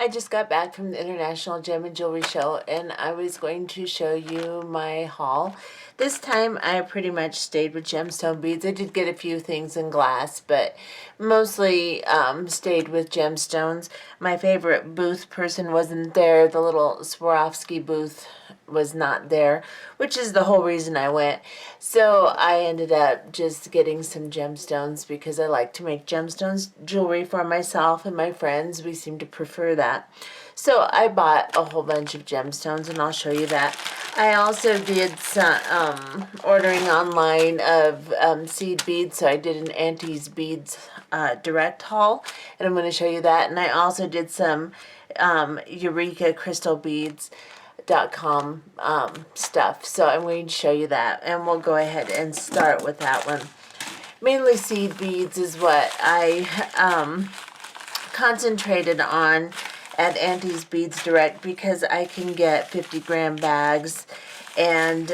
I just got back from the International Gem and Jewelry Show, and I was going to show you my haul. This time I pretty much stayed with gemstone beads. I did get a few things in glass, but mostly stayed with gemstones. My favorite booth person wasn't there. The little Swarovski booth was not there, which is the whole reason I went. So I ended up just getting some gemstones because I like to make gemstones jewelry for myself and my friends. We seem to prefer that. So I bought a whole bunch of gemstones, and I'll show you that. I also did some ordering online of seed beads, so I did an Auntie's beads direct haul, and I'm going to show you that. And I also did some Eureka crystal beads .com stuff, so I'm going to show you that, and we'll go ahead and start with that one. Mainly seed beads is what I concentrated on at Auntie's Beads Direct because I can get 50-gram bags, and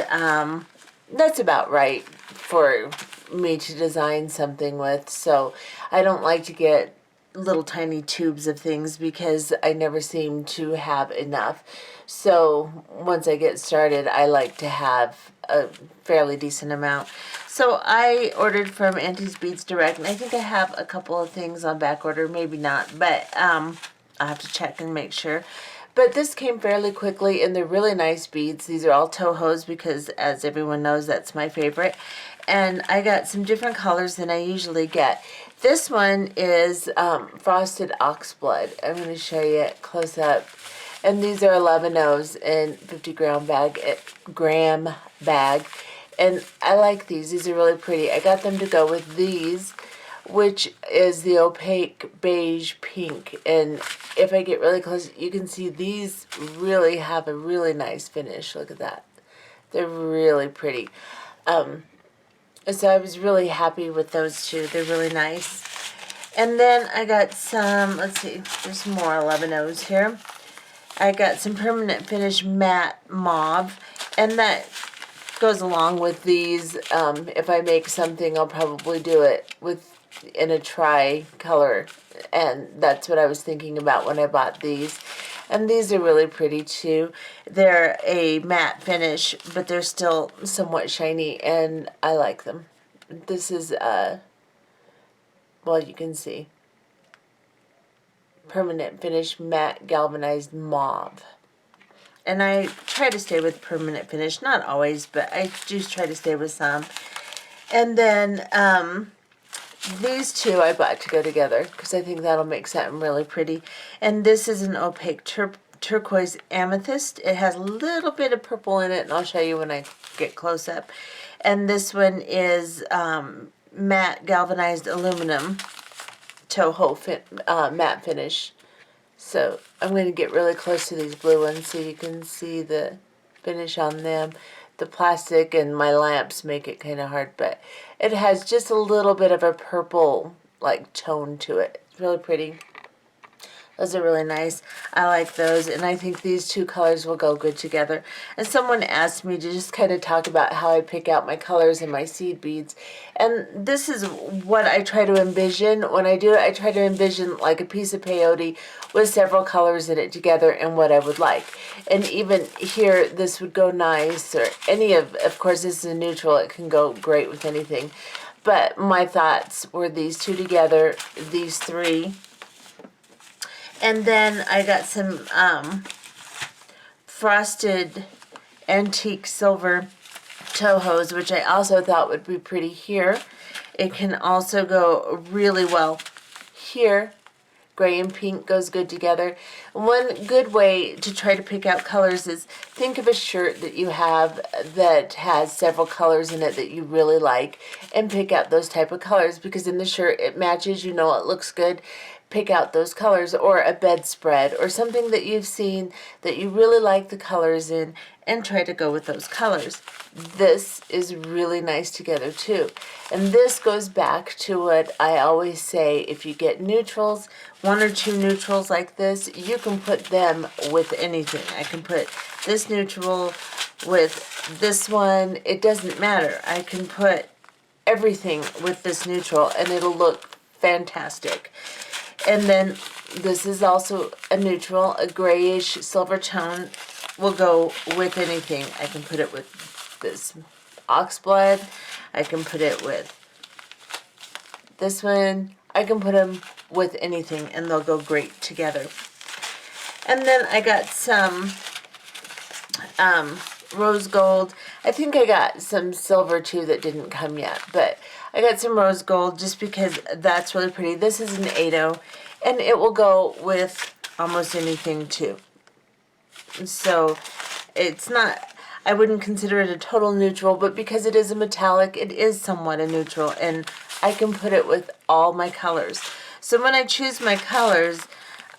that's about right for me to design something with. So I don't like to get little tiny tubes of things because I never seem to have enough. So once I get started, I like to have a fairly decent amount. So I ordered from Auntie's Beads Direct, and I think I have a couple of things on back order, maybe not, but I'll have to check and make sure. But this came fairly quickly, and they're really nice beads. These are all Tohos because, as everyone knows, that's my favorite. And I got some different colors than I usually get. This one is frosted oxblood. I'm going to show you it close up. And these are 11.0s in 50-gram bag. And I like these. These are really pretty. I got them to go with these, which is the opaque beige pink. And if I get really close, you can see these really have a really nice finish. Look at that. They're really pretty. So I was really happy with those two. They're really nice. And then I got some, let's see, there's more 11.0s here. I got some permanent finish matte mauve, and that goes along with these. If I make something, I'll probably do it in a tri-color, and that's what I was thinking about when I bought these. And these are really pretty too. They're a matte finish, but they're still somewhat shiny, and I like them. This is, well, you can see. Permanent finish matte galvanized mauve. And I try to stay with permanent finish. Not always, but I do try to stay with some. And then these two I bought to go together because I think that'll make something really pretty. And this is an opaque turquoise amethyst. It has a little bit of purple in it, and I'll show you when I get close up. And this one is matte galvanized aluminum Toho matte finish. So I'm going to get really close to these blue ones so you can see the finish on them. The plastic and my lamps make it kind of hard, but it has just a little bit of a purple like tone to it. It's really pretty. Those are really nice. I like those, and I think these two colors will go good together. And someone asked me to just kind of talk about how I pick out my colors and my seed beads. And this is what I try to envision. When I do it, I try to envision like a piece of peyote with several colors in it together and what I would like. And even here, this would go nice, or any of course, this is a neutral. It can go great with anything. But my thoughts were these two together, these three. And then I got some frosted antique silver Tohos, which I also thought would be pretty here. It can also go really well here. Gray and pink goes good together. One good way to try to pick out colors is think of a shirt that you have that has several colors in it that you really like, and pick out those type of colors, because in the shirt it matches, you know it looks good. Pick out those colors, or a bedspread, or something that you've seen that you really like the colors in, and try to go with those colors. This is really nice together too. And this goes back to what I always say, if you get neutrals, one or two neutrals like this, you can put them with anything. I can put this neutral with this one. It doesn't matter. I can put everything with this neutral and it'll look fantastic. And then this is also a neutral, a grayish silver tone will go with anything. I can put it with this oxblood. I can put it with this one. I can put them with anything and they'll go great together. And then I got some rose gold. I think I got some silver too that didn't come yet, but I got some rose gold just because that's really pretty. This is an 8-0 and it will go with almost anything too. So it's not, I wouldn't consider it a total neutral, but because it is a metallic, it is somewhat a neutral, and I can put it with all my colors. So when I choose my colors,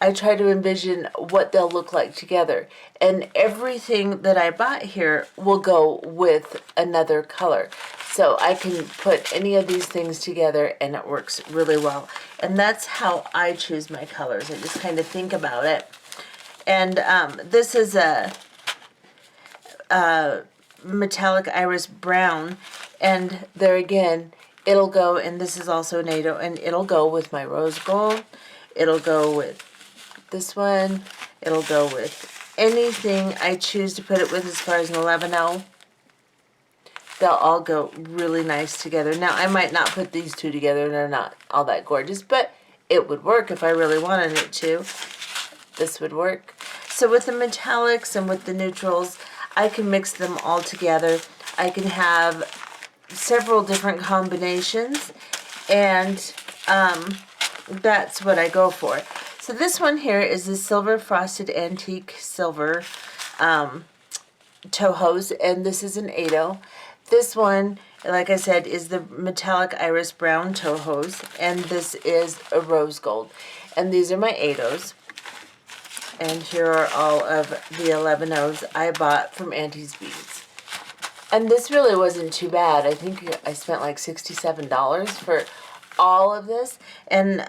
I try to envision what they'll look like together. And everything that I bought here will go with another color. So I can put any of these things together and it works really well. And that's how I choose my colors. I just kind of think about it. And this is a metallic iris brown. And there again, it'll go, and this is also an 8-0, and it'll go with my rose gold. It'll go with this one. It'll go with anything I choose to put it with as far as an 11-0. They'll all go really nice together. Now, I might not put these two together. They're not all that gorgeous, but it would work if I really wanted it to. This would work. So with the metallics and with the neutrals, I can mix them all together. I can have several different combinations, and that's what I go for. So this one here is the silver frosted antique silver Tohos, and this is an 8-0. This one, like I said, is the metallic iris brown Tohos, and this is a rose gold. And these are my 8-0s. And here are all of the 11-0s I bought from Auntie's Beads. And this really wasn't too bad. I think I spent like $67 for all of this. And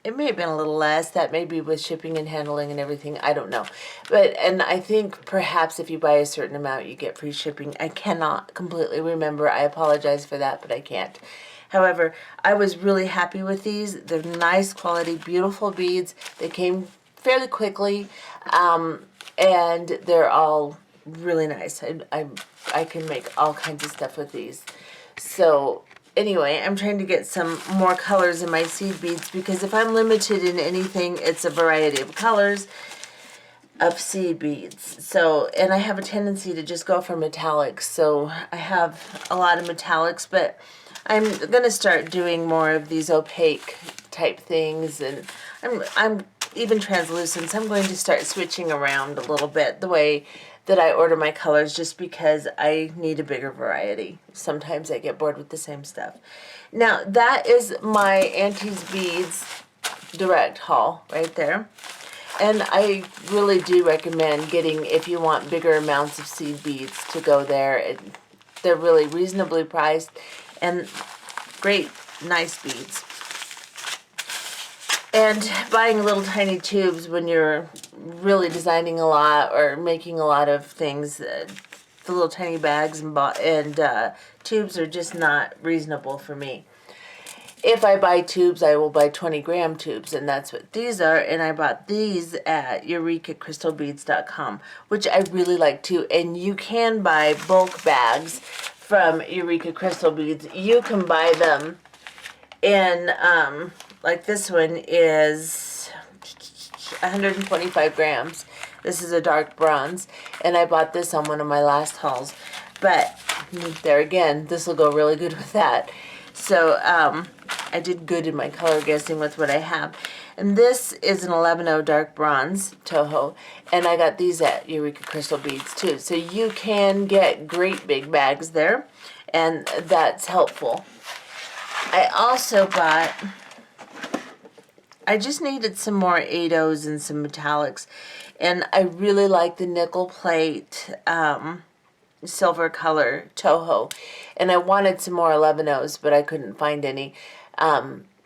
it may have been a little less. That may be with shipping and handling and everything. I don't know. And I think perhaps if you buy a certain amount, you get free shipping. I cannot completely remember. I apologize for that, but I can't. However, I was really happy with these. They're nice quality, beautiful beads. They came fairly quickly, and they're all really nice. I can make all kinds of stuff with these. So anyway, I'm trying to get some more colors in my seed beads, because if I'm limited in anything, it's a variety of colors of seed beads. So, and I have a tendency to just go for metallics. So I have a lot of metallics, but I'm going to start doing more of these opaque type things, and I'm even translucents. I'm going to start switching around a little bit the way that I order my colors, just because I need a bigger variety. Sometimes I get bored with the same stuff. Now, that is my Auntie's Beads direct haul right there. And I really do recommend getting, if you want bigger amounts of seed beads, to go there. They're really reasonably priced and great, nice beads. And buying little tiny tubes when you're really designing a lot or making a lot of things, the little tiny bags and tubes are just not reasonable for me. If I buy tubes, I will buy 20-gram tubes, and that's what these are. And I bought these at EurekaCrystalBeads.com, which I really like too. And you can buy bulk bags from Eureka Crystal Beads. You can buy them in, like this one is 125 grams. This is a dark bronze, and I bought this on one of my last hauls. But there again, this will go really good with that. So I did good in my color guessing with what I have. And this is an 11-0 dark bronze Toho, and I got these at Eureka Crystal Beads too. So you can get great big bags there, and that's helpful. I also bought, I just needed some more 8-0s and some metallics, and I really like the nickel plate silver color Toho, and I wanted some more 11-0s, but I couldn't find any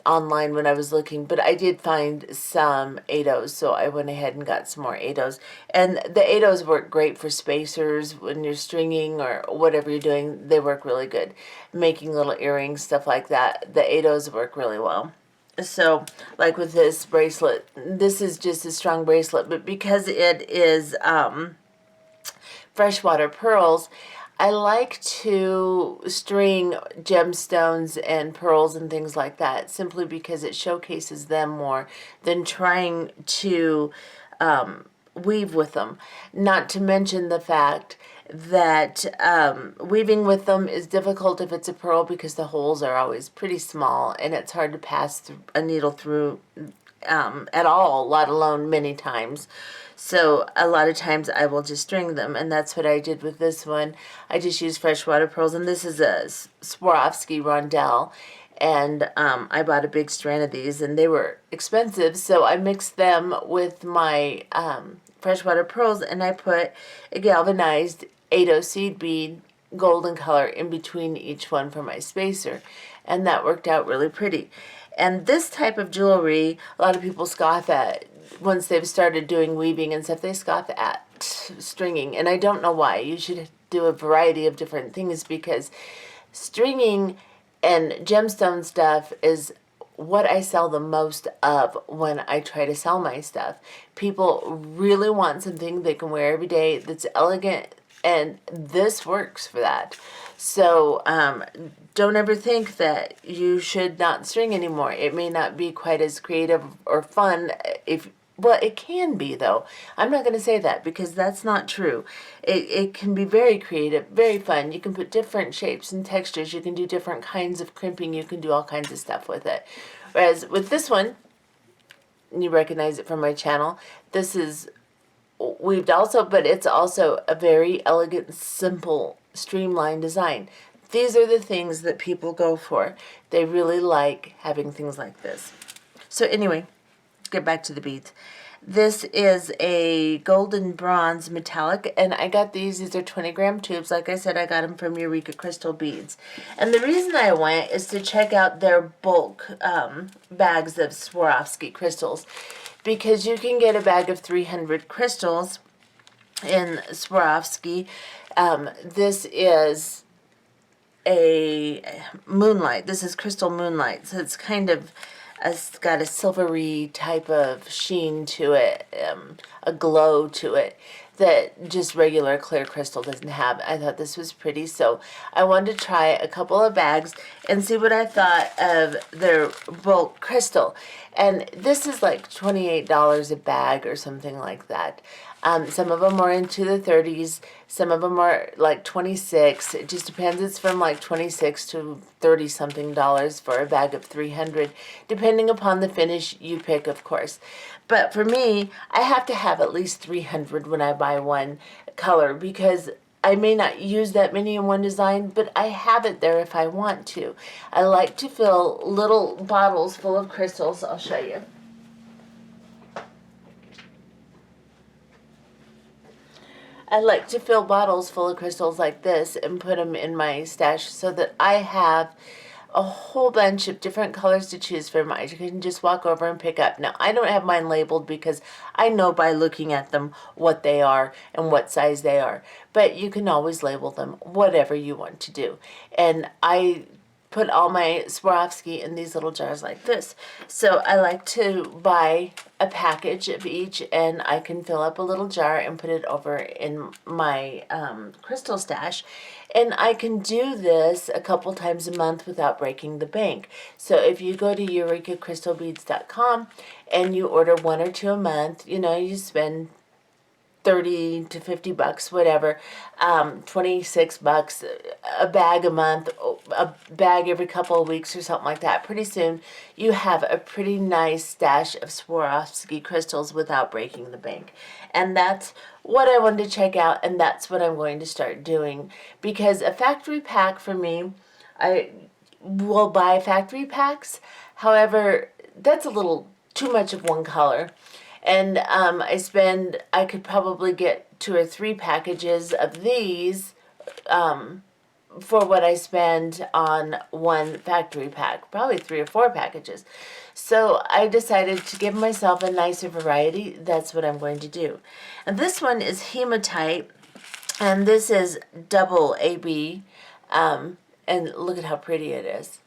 online when I was looking, but I did find some 8-0s, so I went ahead and got some more 8-0s. And the 8-0s work great for spacers when you're stringing or whatever you're doing. They work really good. Making little earrings, stuff like that. The 8-0s work really well. So, like with this bracelet, this is just a strong bracelet, but because it is freshwater pearls, I like to string gemstones and pearls and things like that simply because it showcases them more than trying to weave with them. Not to mention the fact that weaving with them is difficult if it's a pearl because the holes are always pretty small and it's hard to pass a needle through at all, let alone many times. So a lot of times I will just string them, and that's what I did with this one. I just used freshwater pearls, and this is a Swarovski rondelle, and I bought a big strand of these, and they were expensive, so I mixed them with my freshwater pearls, and I put a galvanized 8/0 seed bead, golden color, in between each one for my spacer, and that worked out really pretty. And this type of jewelry, a lot of people scoff at. Once they've started doing weaving and stuff, they scoff at stringing, and I don't know why. You should do a variety of different things because stringing and gemstone stuff is what I sell the most of when I try to sell my stuff. People really want something they can wear every day that's elegant, and this works for that. So don't ever think that you should not string anymore. It may not be quite as creative or fun if. Well, it can be, though. I'm not going to say that because that's not true. It can be very creative, very fun. You can put different shapes and textures. You can do different kinds of crimping. You can do all kinds of stuff with it. Whereas with this one, you recognize it from my channel, this is weaved also, but it's also a very elegant, simple, streamlined design. These are the things that people go for. They really like having things like this. So anyway, get back to the beads. This is a golden bronze metallic, and I got these are 20-gram tubes. Like I said, I got them from Eureka Crystal Beads. And the reason I went is to check out their bulk bags of Swarovski crystals, because you can get a bag of 300 crystals in Swarovski. This is a moonlight. This is crystal moonlight, so it's kind of it's got a silvery type of sheen to it, a glow to it that just regular clear crystal doesn't have. I thought this was pretty, so I wanted to try a couple of bags and see what I thought of their bulk crystal. And this is like $28 a bag or something like that. Some of them are into the 30s. Some of them are like 26. It just depends. It's from like 26 to 30 something dollars for a bag of 300, depending upon the finish you pick, of course. But for me, I have to have at least 300 when I buy one color because I may not use that many in one design, but I have it there if I want to. I like to fill little bottles full of crystals. I'll show you. I like to fill bottles full of crystals like this and put them in my stash so that I have a whole bunch of different colors to choose from. I can just walk over and pick up. Now, I don't have mine labeled because I know by looking at them what they are and what size they are. But you can always label them whatever you want to do. And I put all my Swarovski in these little jars like this. So I like to buy a package of each, and I can fill up a little jar and put it over in my crystal stash. And I can do this a couple times a month without breaking the bank. So if you go to EurekaCrystalBeads.com and you order 1 or 2 a month, you know, you spend 30 to 50 bucks, whatever, 26 bucks, a bag a month, a bag every couple of weeks or something like that. Pretty soon you have a pretty nice stash of Swarovski crystals without breaking the bank. And that's what I wanted to check out, and that's what I'm going to start doing. Because a factory pack for me, I will buy factory packs. However, that's a little too much of one color. And I could probably get 2 or 3 packages of these for what I spend on one factory pack, probably 3 or 4 packages. So I decided to give myself a nicer variety. That's what I'm going to do. And this one is hematite, and this is double AB, and look at how pretty it is.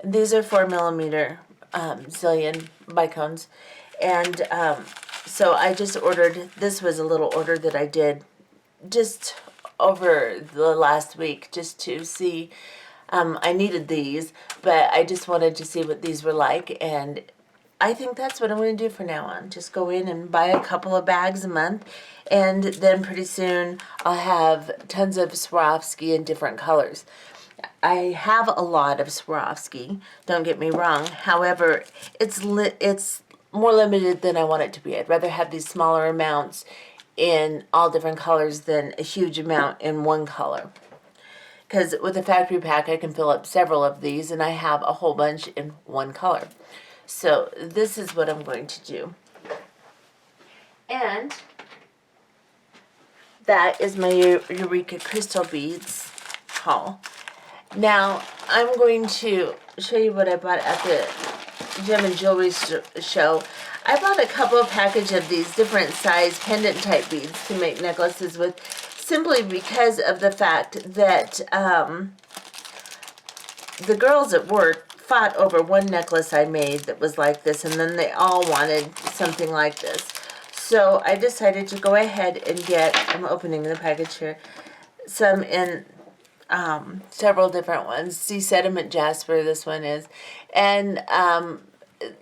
These are 4 millimeter zillion bicones. And so I just ordered, this was a little order that I did just over the last week just to see. I needed these, but I just wanted to see what these were like, and I think that's what I'm going to do from now on. Just go in and buy a couple of bags a month, and then pretty soon I'll have tons of Swarovski in different colors. I have a lot of Swarovski, don't get me wrong. However, it's more limited than I want it to be. I'd rather have these smaller amounts in all different colors than a huge amount in one color. Because with a factory pack, I can fill up several of these, and I have a whole bunch in one color. So this is what I'm going to do. And that is my Eureka crystal beads haul. Now, I'm going to show you what I bought at the Gem and Jewelry show. I bought a couple of packages of these different size pendant type beads to make necklaces with, simply because of the fact that the girls at work fought over one necklace I made that was like this, and then they all wanted something like this. So I decided to go ahead and get, I'm opening the package here, some in several different ones. Sea Sediment Jasper, this one is. And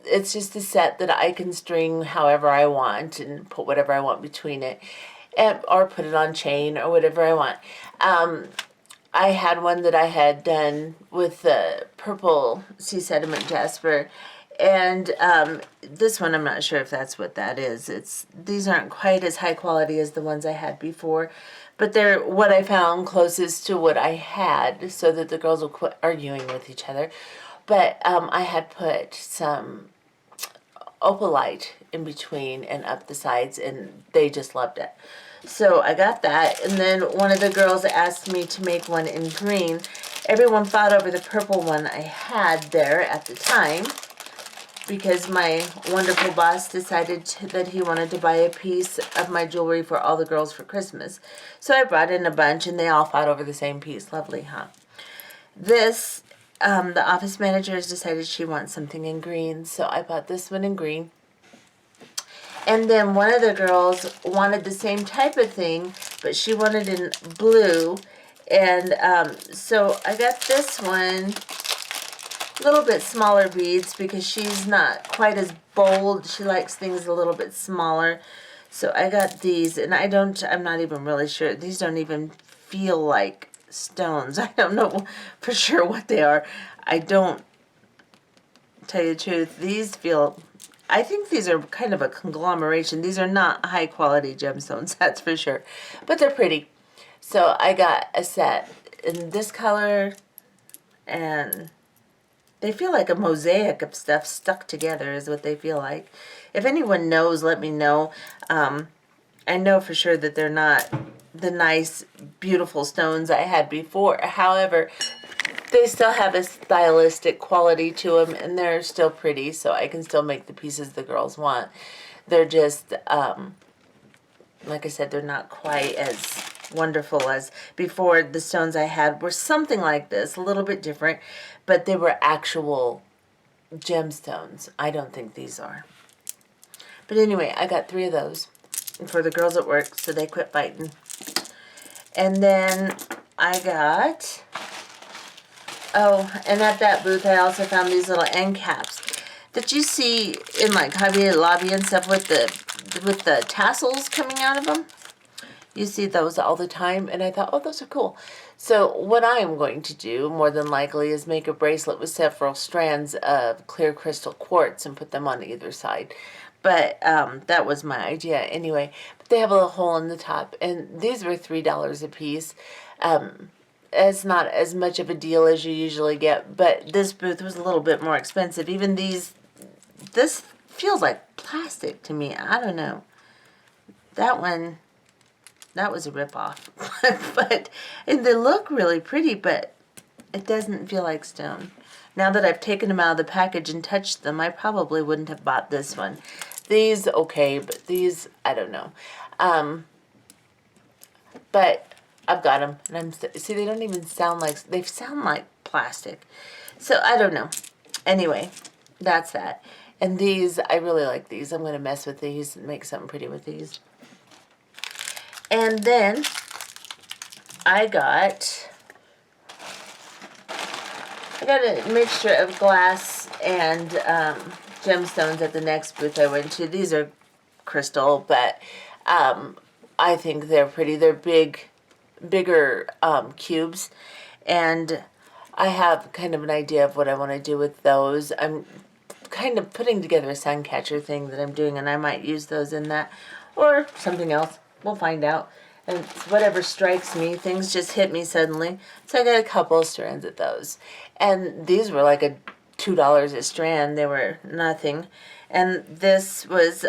it's just a set that I can string however I want and put whatever I want between it. Or put it on chain or whatever I want. I had one that I had done with the purple Sea Sediment Jasper, and this one I'm not sure if that's what that is. These aren't quite as high quality as the ones I had before, but they're what I found closest to what I had, so that the girls will quit arguing with each other. But I had put some opalite in between and up the sides, and they just loved it. So I got that, and then one of the girls asked me to make one in green. Everyone fought over the purple one I had there at the time, because my wonderful boss decided that he wanted to buy a piece of my jewelry for all the girls for Christmas. So I brought in a bunch, and they all fought over the same piece. Lovely, huh? This, the office manager has decided she wants something in green, so I bought this one in green. And then one of the girls wanted the same type of thing, but she wanted in blue. And so I got this one, a little bit smaller beads, because she's not quite as bold. She likes things a little bit smaller. So I got these, and I'm not even really sure. These don't even feel like stones. I don't know for sure what they are. I don't, tell you the truth, these feel, I think these are kind of a conglomeration. These are not high quality gemstones, that's for sure. But they're pretty. So I got a set in this color, and they feel like a mosaic of stuff stuck together is what they feel like. If anyone knows, let me know. I know for sure that they're not the nice, beautiful stones I had before. However, they still have a stylistic quality to them, and they're still pretty, so I can still make the pieces the girls want. They're just, like I said, they're not quite as wonderful as before. The stones I had were something like this, a little bit different, but they were actual gemstones. I don't think these are. But anyway, I got 3 of those for the girls at work, so they quit fighting. And then I got, oh, and at that booth I also found these little end caps that you see in like Hobby Lobby and stuff with the tassels coming out of them. You see those all the time, and I thought, oh, those are cool. So what I am going to do, more than likely, is make a bracelet with several strands of clear crystal quartz and put them on either side. But that was my idea anyway. But they have a little hole in the top, and these were $3 a piece. It's not as much of a deal as you usually get, but this booth was a little bit more expensive. Even these, this feels like plastic to me. I don't know. That one, that was a ripoff. And they look really pretty, but it doesn't feel like stone. Now that I've taken them out of the package and touched them, I probably wouldn't have bought this one. These, okay, but these, I don't know. But I've got them, and see, they don't even sound like, they sound like plastic. So, I don't know. Anyway, that's that. And these, I really like these. I'm going to mess with these and make something pretty with these. And then I got a mixture of glass and gemstones at the next booth I went to. These are crystal, but I think they're pretty. They're bigger cubes, and I have kind of an idea of what I want to do with those. I'm kind of putting together a sun catcher thing that I'm doing, and I might use those in that, or something else. We'll find out. And it's whatever strikes me. Things just hit me suddenly. So I got a couple of strands of those. And these were like $2 a strand. They were nothing. And this was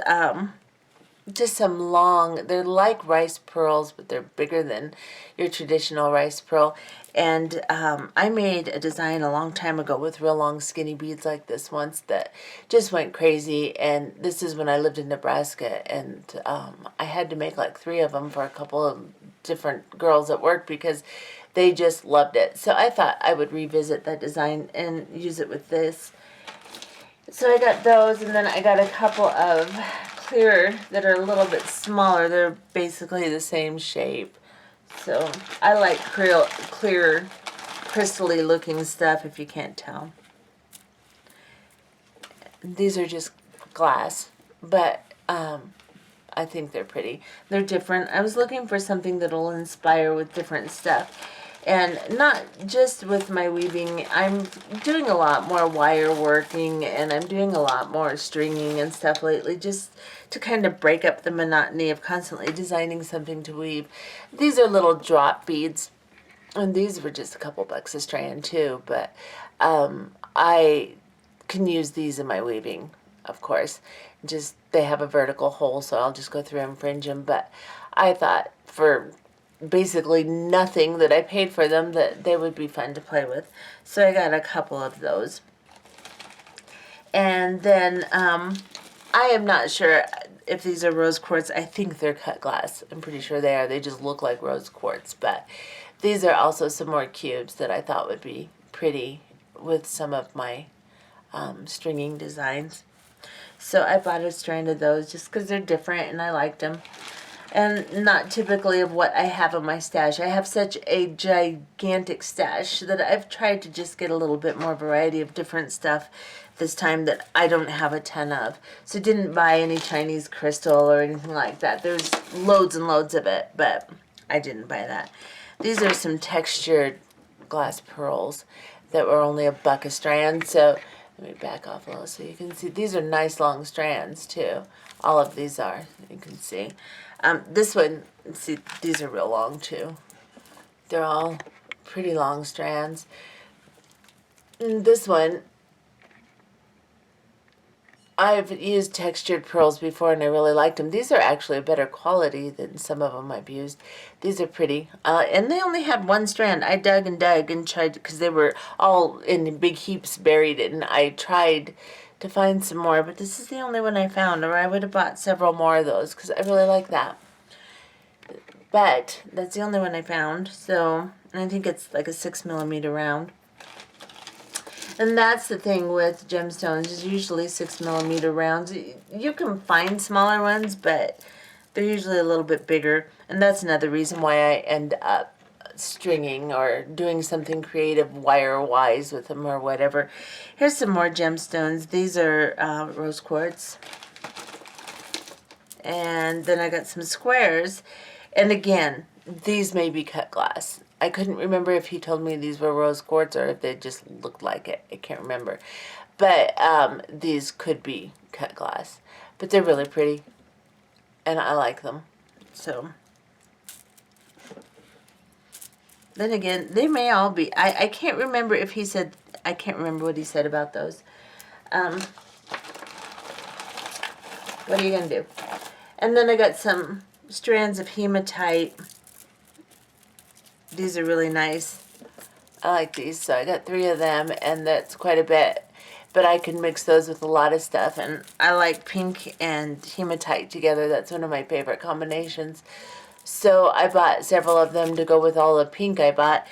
just some long, they're like rice pearls, but they're bigger than your traditional rice pearl. And I made a design a long time ago with real long skinny beads like this once that just went crazy. And this is when I lived in Nebraska, and I had to make like 3 of them for a couple of different girls at work because they just loved it. So I thought I would revisit that design and use it with this. So I got those, and then I got a couple of clear that are a little bit smaller. They're basically the same shape. So I like clear, crystally looking stuff, if you can't tell. These are just glass, but I think they're pretty. They're different. I was looking for something that'll inspire with different stuff. And not just with my weaving, I'm doing a lot more wire working, and I'm doing a lot more stringing and stuff lately, just to kind of break up the monotony of constantly designing something to weave. These are little drop beads, and these were just a couple bucks a strand too, but I can use these in my weaving, of course. Just, they have a vertical hole, so I'll just go through and fringe them, but I thought for basically nothing that I paid for them that they would be fun to play with. So I got a couple of those. And then I am not sure if these are rose quartz. I think they're cut glass. I'm pretty sure they are. They just look like rose quartz. But these are also some more cubes that I thought would be pretty with some of my stringing designs. So I bought a strand of those just because they're different and I liked them. And not typically of what I have in my stash. I have such a gigantic stash that I've tried to just get a little bit more variety of different stuff this time that I don't have a ton of. So didn't buy any Chinese crystal or anything like that. There's loads and loads of it, but I didn't buy that. These are some textured glass pearls that were only $1 a strand. So let me back off a little so you can see. These are nice long strands too. All of these are, you can see. This one, see, these are real long too. They're all pretty long strands. And this one, I've used textured pearls before and I really liked them. These are actually a better quality than some of them I've used. These are pretty. And they only had 1 strand. I dug and dug and tried, because they were all in big heaps buried, and I tried to find some more, but this is the only one I found, or I would have bought several more of those because I really like that. But that's the only one I found. So, and I think it's like a 6mm round. And that's the thing with gemstones, is usually 6mm rounds. You can find smaller ones, but they're usually a little bit bigger. And that's another reason why I end up stringing or doing something creative wire-wise with them or whatever. Here's some more gemstones. These are rose quartz. And then I got some squares. And again, these may be cut glass. I couldn't remember if he told me these were rose quartz or if they just looked like it. I can't remember. But these could be cut glass. But they're really pretty. And I like them. So then again, they may all be. I can't remember if he said, I can't remember what he said about those. What are you going to do? And then I got some strands of hematite. These are really nice. I like these, so I got 3 of them, and that's quite a bit. But I can mix those with a lot of stuff, and I like pink and hematite together. That's one of my favorite combinations. So I bought several of them to go with all the pink I bought.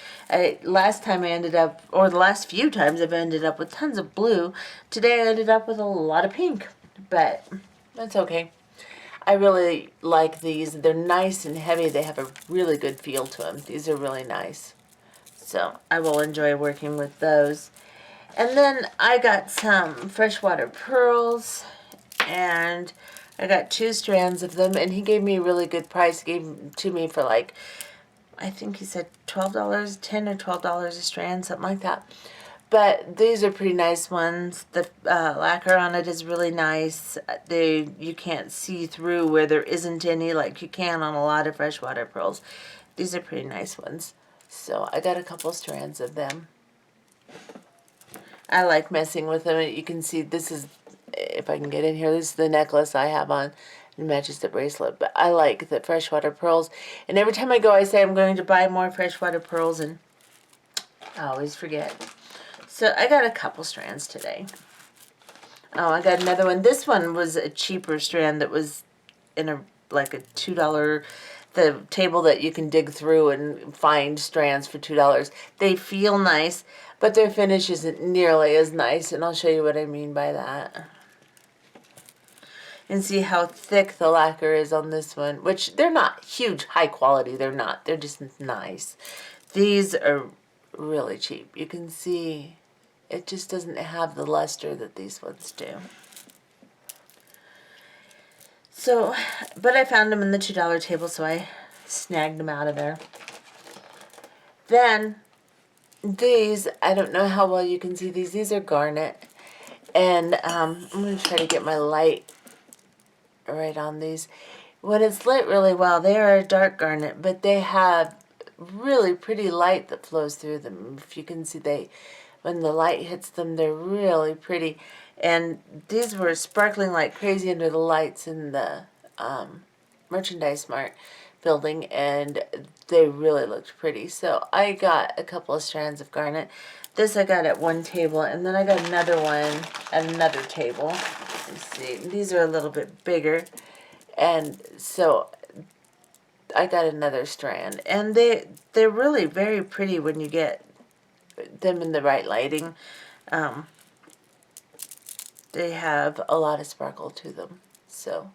Last time I ended up, or the last few times I've ended up with tons of blue. Today I ended up with a lot of pink, but that's okay. I really like these. They're nice and heavy. They have a really good feel to them. These are really nice. So I will enjoy working with those. And then I got some freshwater pearls, and I got 2 strands of them, and he gave me a really good price. He gave them to me for like, I think he said $12, $10 or $12 a strand, something like that. But these are pretty nice ones. The lacquer on it is really nice. You can't see through where there isn't any like you can on a lot of freshwater pearls. These are pretty nice ones. So I got a couple strands of them. I like messing with them. You can see this is, if I can get in here, this is the necklace I have on. It matches the bracelet. But I like the freshwater pearls. And every time I go, I say I'm going to buy more freshwater pearls, and I always forget. So I got a couple strands today. Oh, I got another one. This one was a cheaper strand that was in a like a $2, the table that you can dig through and find strands for $2. They feel nice, but their finish isn't nearly as nice, and I'll show you what I mean by that. And see how thick the lacquer is on this one, which they're not huge high quality. They're not. They're just nice. These are really cheap. You can see it just doesn't have the luster that these ones do. So, but I found them in the $2 table, so I snagged them out of there. Then, these, I don't know how well you can see these. These are garnet. And I'm going to try to get my light right on these. When it's lit really well, they are a dark garnet, but they have really pretty light that flows through them. If you can see, when the light hits them, they're really pretty. And these were sparkling like crazy under the lights in the Merchandise Mart building, and they really looked pretty. So I got a couple of strands of garnet. This I got at one table, and then I got another one at another table. Let's see, these are a little bit bigger, and so I got another strand. And they're really very pretty when you get them in the right lighting. They have a lot of sparkle to them. So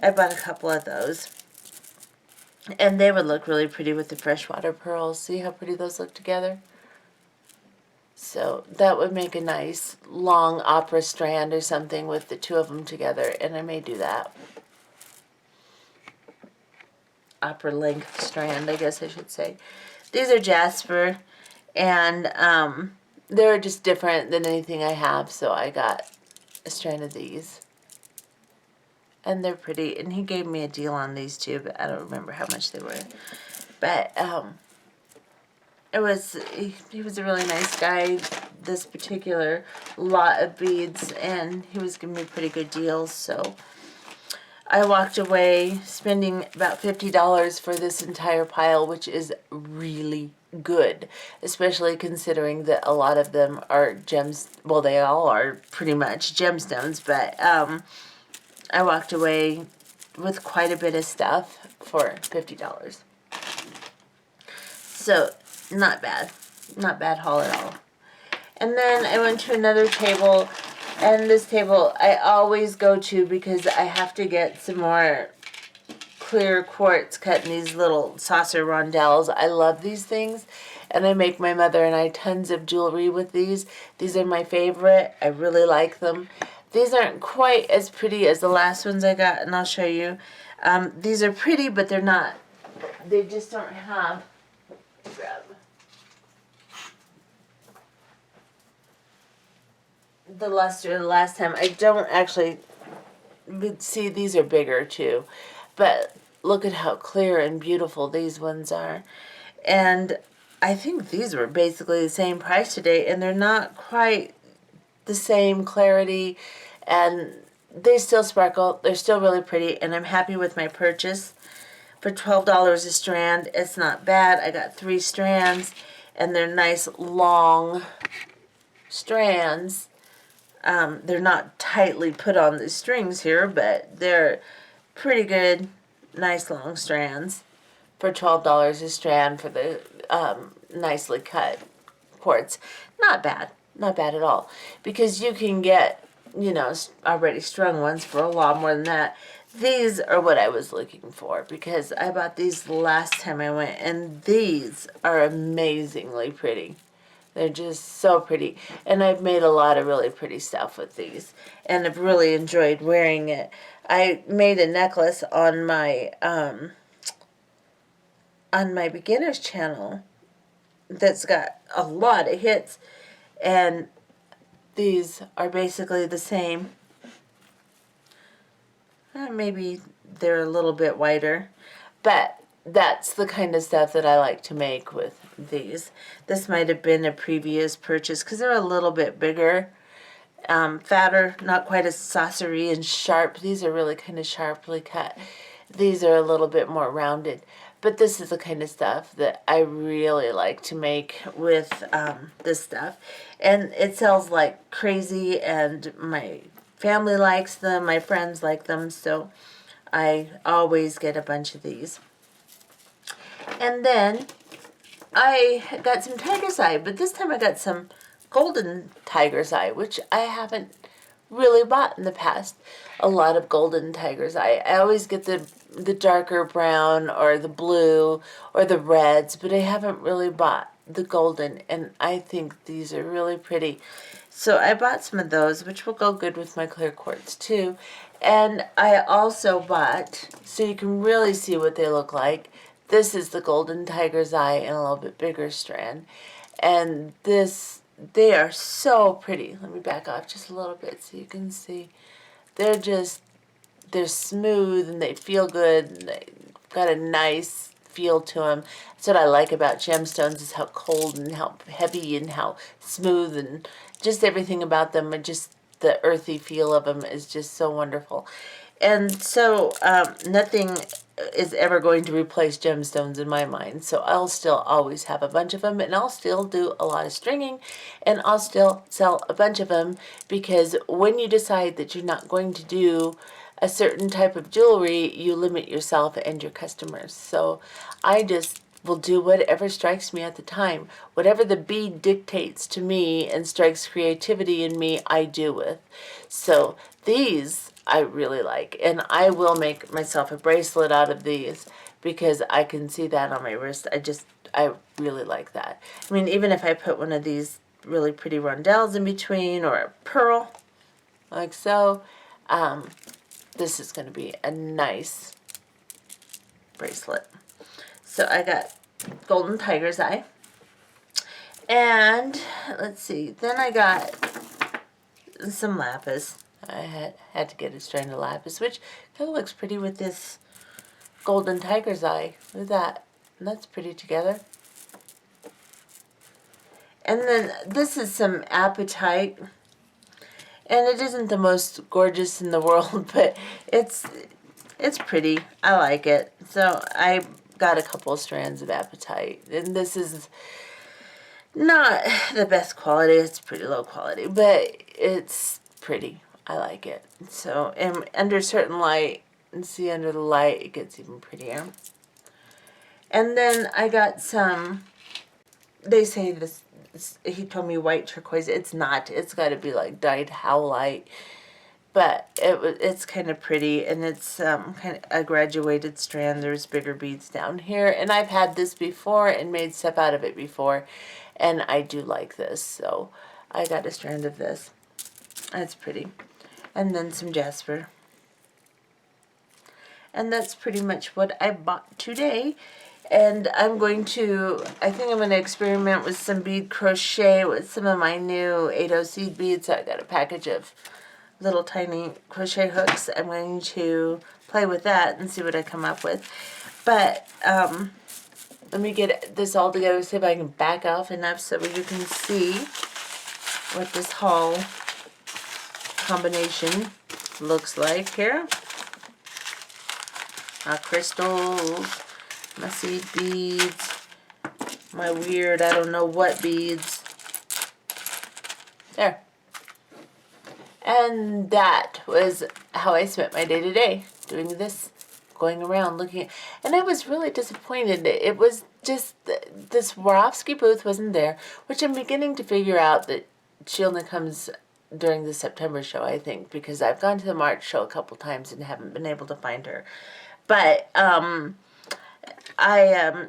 I bought a couple of those. And they would look really pretty with the freshwater pearls. See how pretty those look together? So that would make a nice long opera strand or something with the 2 of them together. And I may do that. Opera length strand, I guess I should say. These are jasper. And they're just different than anything I have, so I got a strand of these. And they're pretty, and he gave me a deal on these too, but I don't remember how much they were. But he was a really nice guy, this particular lot of beads, and he was giving me pretty good deals, so I walked away spending about $50 for this entire pile, which is really good, especially considering that a lot of them are gems. Well, they all are pretty much gemstones, but I walked away with quite a bit of stuff for $50. So, not bad. Not bad haul at all. And then I went to another table, and this table I always go to because I have to get some more clear quartz cut in these little saucer rondelles. I love these things, and I make my mother and I tons of jewelry with these. These are my favorite. I really like them. These aren't quite as pretty as the last ones I got, and I'll show you. These are pretty, but they're not. They just don't have. Grab the luster the last time. I don't actually. See, these are bigger too, but look at how clear and beautiful these ones are. And I think these were basically the same price today, and they're not quite the same clarity, and they still sparkle. They're still really pretty, and I'm happy with my purchase. For $12 a strand, it's not bad. I got 3 strands, and they're nice long strands. They're not tightly put on the strings here, but they're pretty good nice long strands for $12 a strand for the nicely cut quartz. Not bad. Not bad at all. Because you can get, you know, already strung ones for a lot more than that. These are what I was looking for because I bought these last time I went, and these are amazingly pretty. They're just so pretty. And I've made a lot of really pretty stuff with these, and I've really enjoyed wearing it. I made a necklace on my beginner's channel that's got a lot of hits, and these are basically the same. Maybe they're a little bit wider, but that's the kind of stuff that I like to make with these. This might have been a previous purchase because they're a little bit bigger, fatter, not quite as saucery and sharp. These are really kind of sharply cut. These are a little bit more rounded. But this is the kind of stuff that I really like to make with this stuff. And it sells like crazy, and my family likes them, my friends like them, so I always get a bunch of these. And then I got some tiger's eye, but this time I got some golden tiger's eye, which I haven't really bought in the past. A lot of golden tiger's eye. I always get the darker brown or the blue or the reds, but I haven't really bought the golden, and I think these are really pretty. So I bought some of those, which will go good with my clear quartz too. And I also bought, so you can really see what they look like, this is the golden tiger's eye in a little bit bigger strand. And this, they are so pretty. Let me back off just a little bit so you can see. They're smooth and they feel good. And they got a nice feel to them. That's what I like about gemstones, is how cold and how heavy and how smooth, and just everything about them, and just the earthy feel of them is just so wonderful. And so nothing is ever going to replace gemstones in my mind. So I'll still always have a bunch of them, and I'll still do a lot of stringing, and I'll still sell a bunch of them, because when you decide that you're not going to do a certain type of jewelry, you limit yourself and your customers. So I just will do whatever strikes me at the time. Whatever the bead dictates to me and strikes creativity in me, I do with. So these I really like, and I will make myself a bracelet out of these because I can see that on my wrist. I really like that. I mean, even if I put one of these really pretty rondelles in between, or a pearl, like so, this is going to be a nice bracelet. So I got golden tiger's eye. And let's see, then I got some lapis. I had to get a strand of lapis, which kind of looks pretty with this golden tiger's eye. Look at that. And that's pretty together. And then this is some apatite. And it isn't the most gorgeous in the world, but it's pretty. I like it. So I got a couple of strands of apatite. And this is not the best quality. It's pretty low quality, but it's pretty. I like it. So, and under certain light, and see under the light, it gets even prettier. And then I got some, they say this, he told me white turquoise. It's not. It's got to be like dyed howlite. But it's kind of pretty, and it's kind of a graduated strand. There's bigger beads down here, and I've had this before and made stuff out of it before, and I do like this, so I got a strand of this. That's pretty. And then some jasper. And that's pretty much what I bought today. And I think I'm going to experiment with some bead crochet with some of my new 80 seed beads. So I got a package of little tiny crochet hooks. I'm going to play with that and see what I come up with. But let me get this all together, see if I can back off enough so you can see what this haul combination looks like here. My crystals, my seed beads, my weird, I don't know what beads. There. And that was how I spent my day today, doing this going around looking at, and I was really disappointed. It was just the Swarovski booth wasn't there, which I'm beginning to figure out that she only comes during the September show, I think, because I've gone to the March show a couple times and haven't been able to find her. But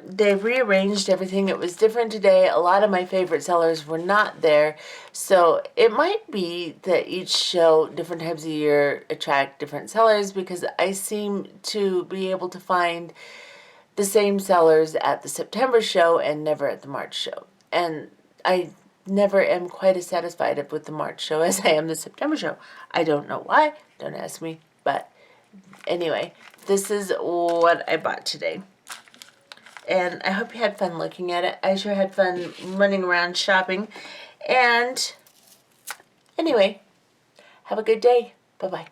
they rearranged everything. It was different today. A lot of my favorite sellers were not there. So it might be that each show, different times of year, attract different sellers, because I seem to be able to find the same sellers at the September show and never at the March show. And I never am quite as satisfied with the March show as I am the September show. I don't know why. Don't ask me. But anyway, this is what I bought today. And I hope you had fun looking at it. I sure had fun running around shopping. And anyway, have a good day. Bye-bye.